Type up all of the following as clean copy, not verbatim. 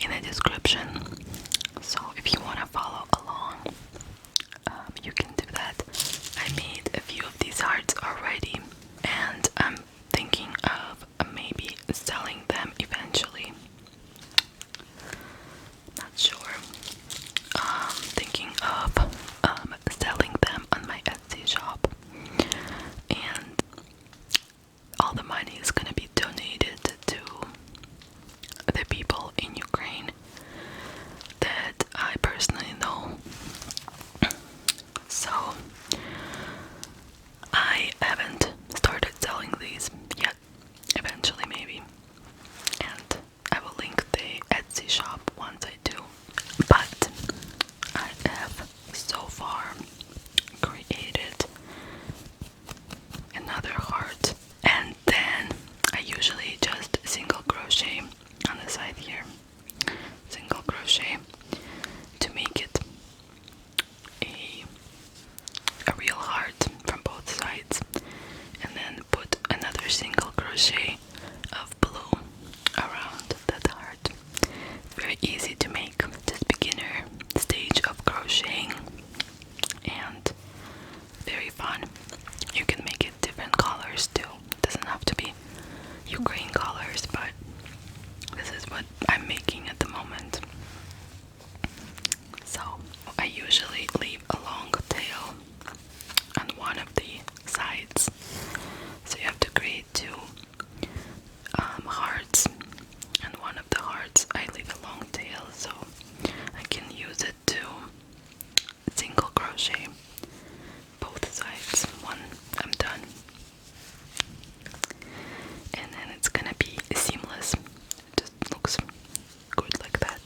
in the description. So if you want to follow along, you can do that. I made a few of these hearts already, and I'm thinking of maybe selling them eventually. Not sure. Thinking of selling them on my Etsy shop, and all the money is gonna be donated to the people in Ukraine that I personally know. So I haven't started selling these yet. Eventually, maybe, and I will link the Etsy shop once I do. But I have so far created another heart, and then I usually just single crochet on the side here, single crochet to make it a real heart from both sides, and then put another single crochet of blue around that heart. Very easy to make, just beginner stage of crocheting, and very fun. You can make it different colors too. It doesn't have to be Ukraine colors, but this is what I'm making at the moment. So I usually leave a long tail on one of the sides, so you have to create two hearts, and one of the hearts I leave a long tail so I can use it to single crochet both sides when I'm done, and then it's gonna be seamless. It just looks good like that.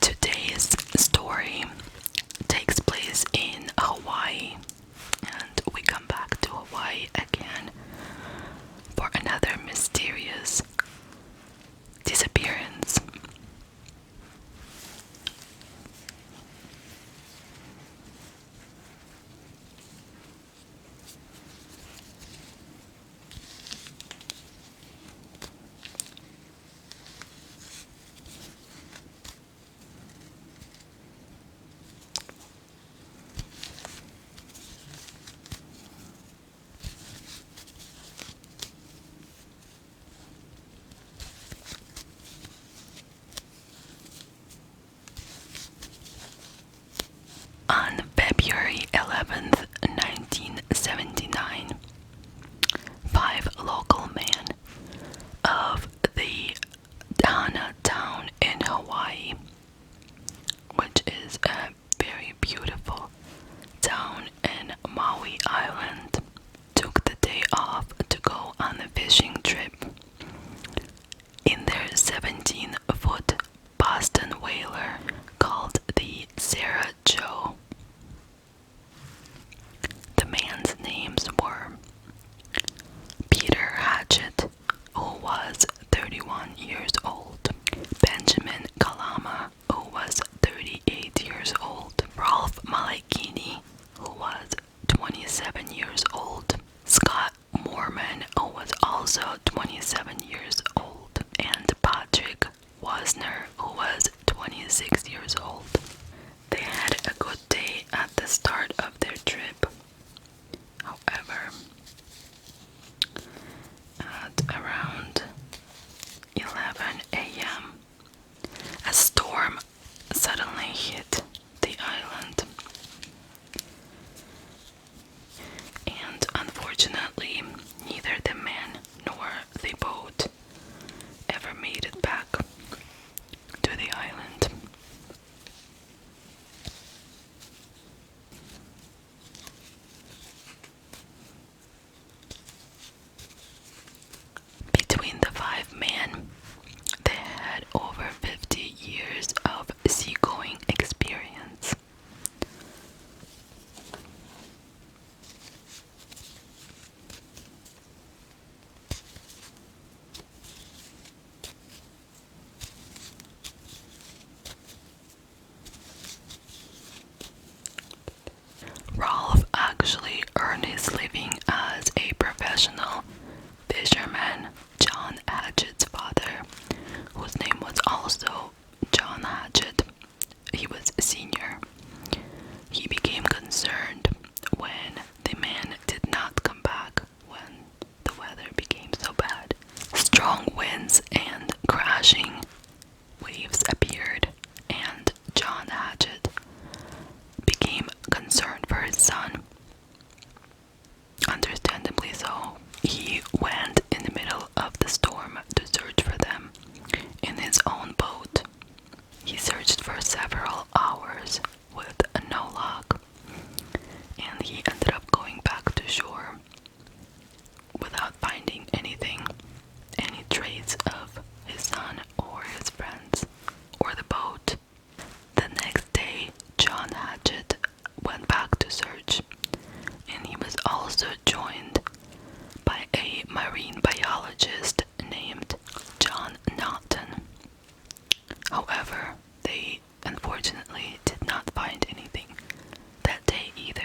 Today's story takes place in Hawaii, and we come back to Hawaii again for another mysterious disappearance. On February 11th, 1979, 5 local men of the Hana town in Hawaii, which is a very beautiful town in Maui Island, took the day off to go on a fishing trip in their 17-foot Boston whaler called the Sarah Joe. The men's names were Peter Hatchett, who was 31 years old, Benjamin Kalama, who was 38 years old, Ralph Malekini, who was 27 years old, Scott Moorman, who was also 27 years old, and Patrick Wasner, who was 26 years old. They had a good day at the start of their trip. However, at around 11 a.m., a storm suddenly hit the island, and unfortunately, neither the men nor the boat ever made it back to the island. marine biologist named John Naughton. However, they unfortunately did not find anything that day either.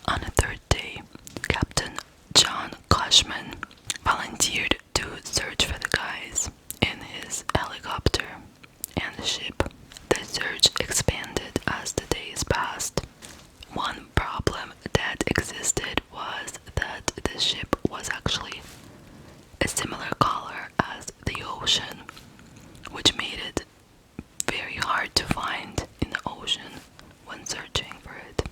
On the third day, Captain John Cushman volunteered to search for the guys in his helicopter and the ship. The search expanded as the days passed. One problem that existed was that the ship was actually a similar color as the ocean, which made it very hard to find in the ocean when searching for it.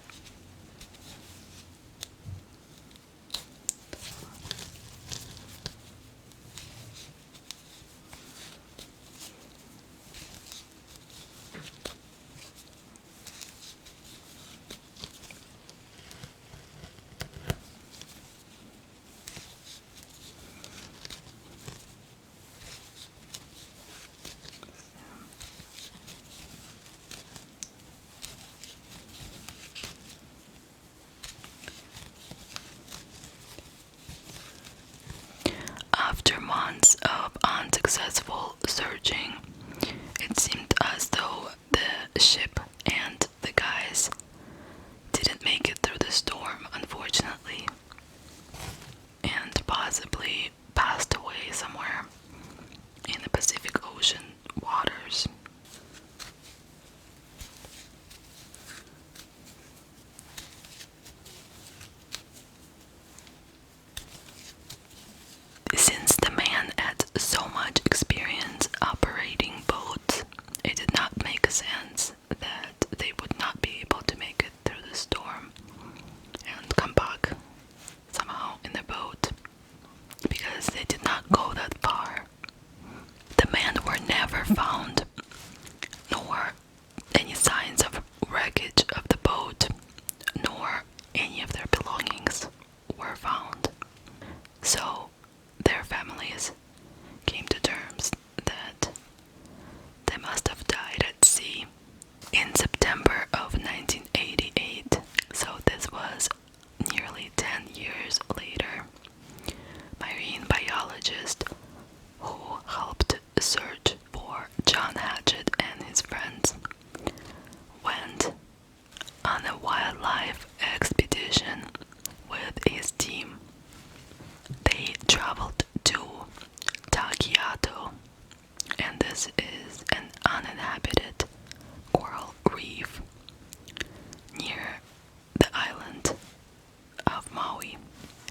After months of unsuccessful searching, it seemed as though the ship and the guys didn't make it through the storm, unfortunately, and possibly passed away somewhere in the Pacific Ocean waters. Since the man had so much experience operating boats, it did not make sense that they would not be able to make it through the storm and come back somehow in the boat, because they did not go that far. The men were never found, nor any signs of wreckage of the boat, nor any of their belongings were found. So their families came to terms that they must have died at sea. In September of 1988, so this was nearly 10 years later, marine biologist who helped search for John Hatchett and his friends went on a wildlife expedition with his team. They traveled to Takiato, and this is an uninhabited coral reef near the island of Maui.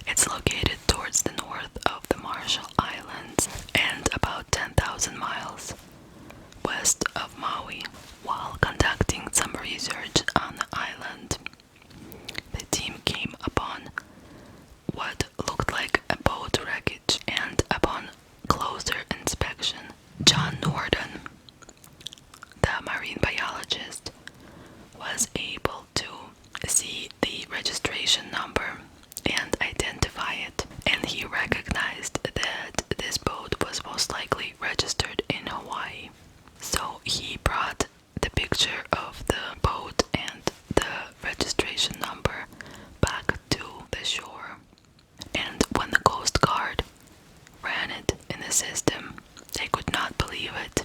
It's located towards the north of the Marshall Islands and about 10,000 miles west of Maui. While conducting some research on the island, the team came upon what looked like a boat wreckage, and upon closer inspection, John Norden, the marine biologist, was able to see the registration number and identify it, and he recognized that this boat was most likely registered in Hawaii. So he brought the picture of the boat and the registration number back to the shore, and when the Coast Guard ran it in the system, they could not believe it.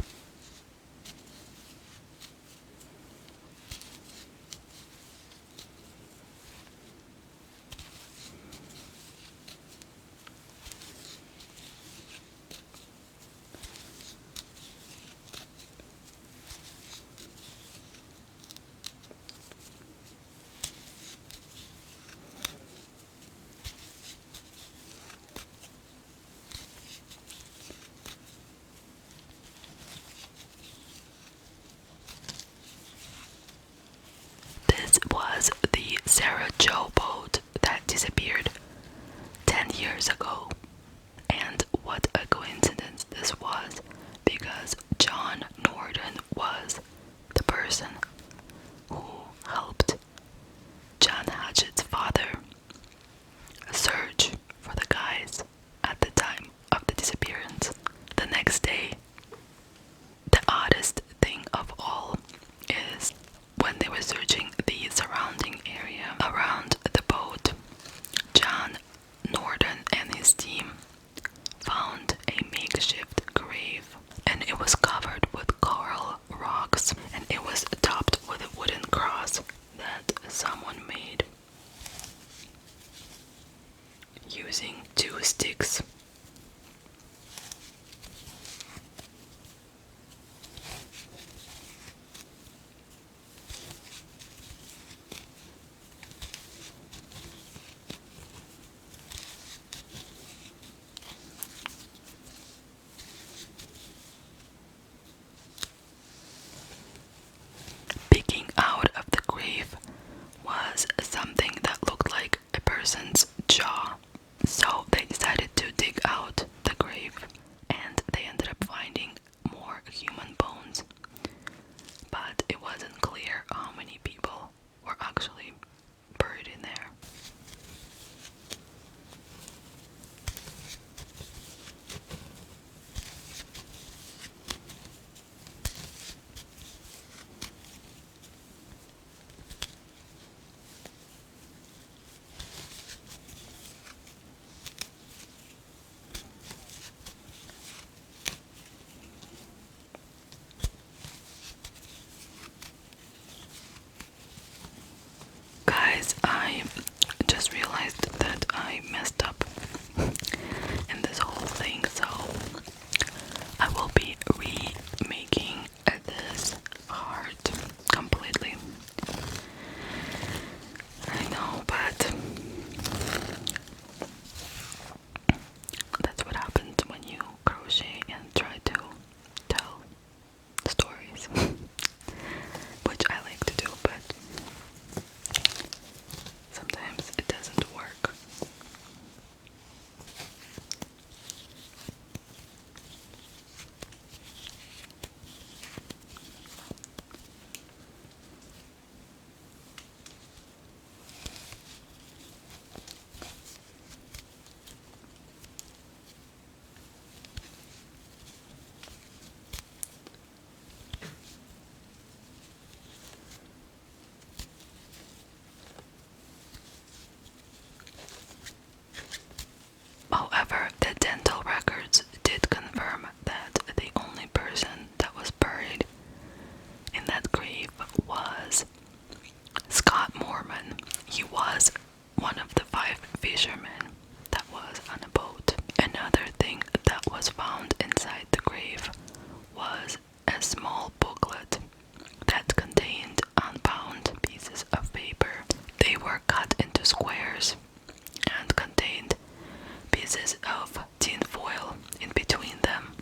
pieces of tin foil in between them.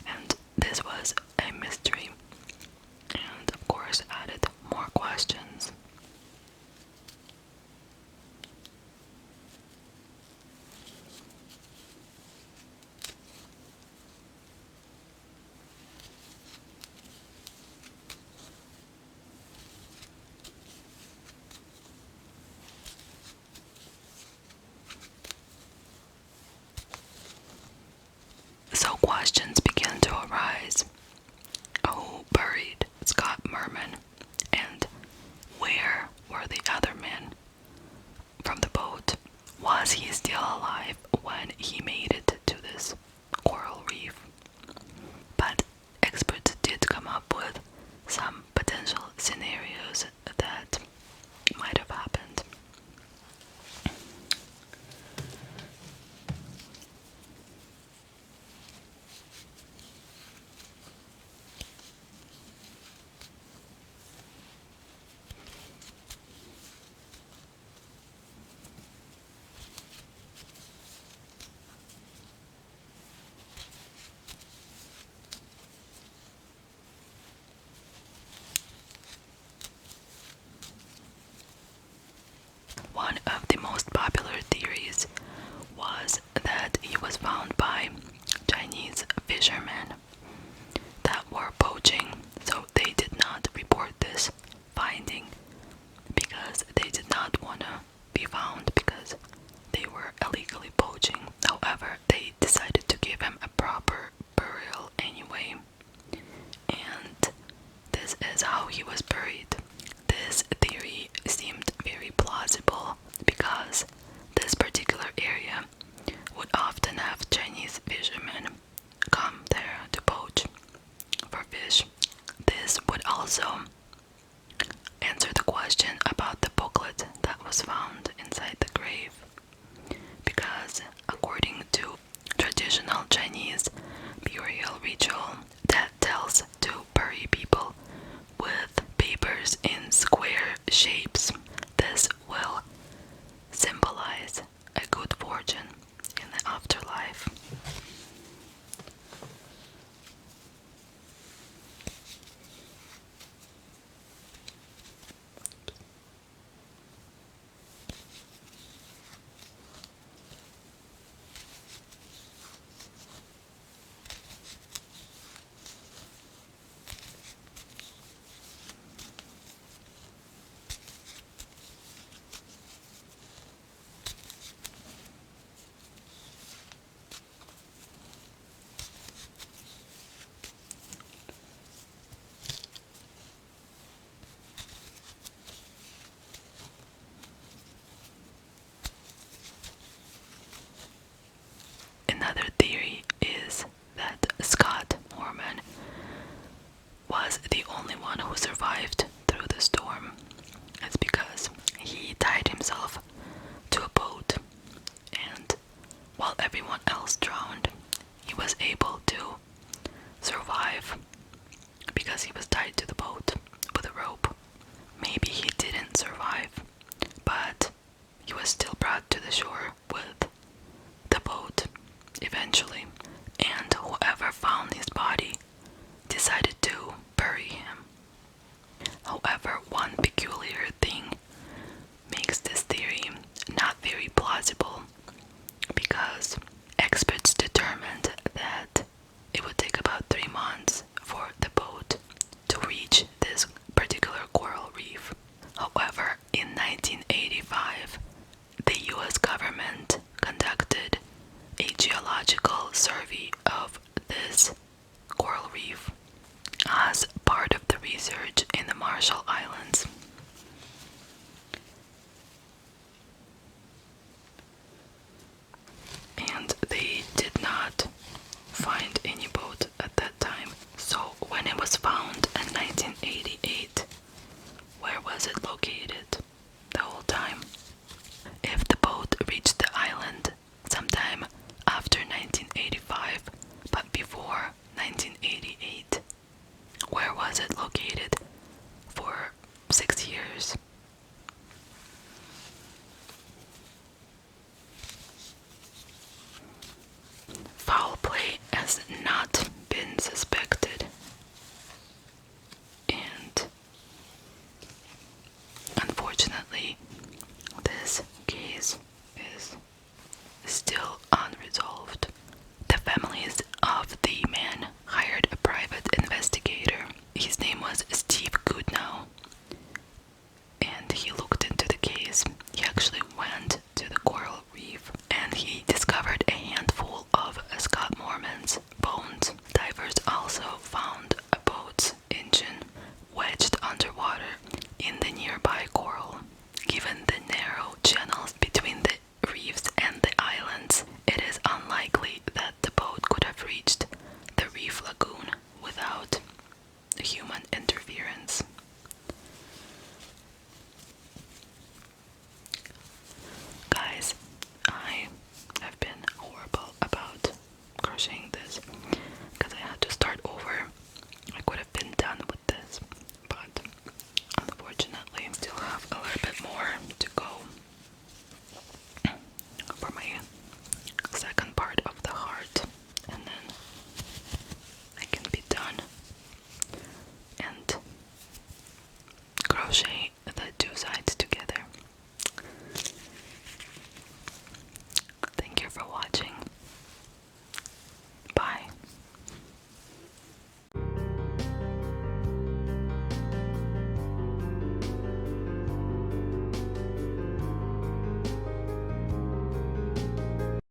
And this was a mystery, and of course added more questions. So questions began to arise. Who buried Scott Merman? And where were the other men from the boat? Was he still alive when he made it to this coral reef? But experts did come up with some potential scenarios that might have happened. One of the most popular theories was that he was found by Chinese fishermen that were poaching, so they did not report this finding because they did not want to be found because they were illegally poaching. However, they decided to give him a proper burial anyway, and this is how he was buried. This theory seemed very plausible because this particular area would often have Chinese fishermen come there to poach for fish. This would also answer the question about the booklet that was found inside the grave, because according to traditional Chinese burial ritual that tells to bury people with papers in square shapes, this will symbolize a good fortune in the afterlife. Another theory is that Scott Mormon was the only one who survived through the storm. It's because he tied himself to a boat, and while everyone else drowned, he was able to survive because he was tied to the boat with a rope. Maybe he didn't survive, but he was still brought to the shore with the boat eventually, and whoever found his body decided to bury him. However, one peculiar thing makes this theory not very plausible, because experts determined that it would take about 3 months for the boat to reach this particular coral reef. However, in 1985, the US government conducted a geological survey of this coral reef as part of the research in the Marshall Islands.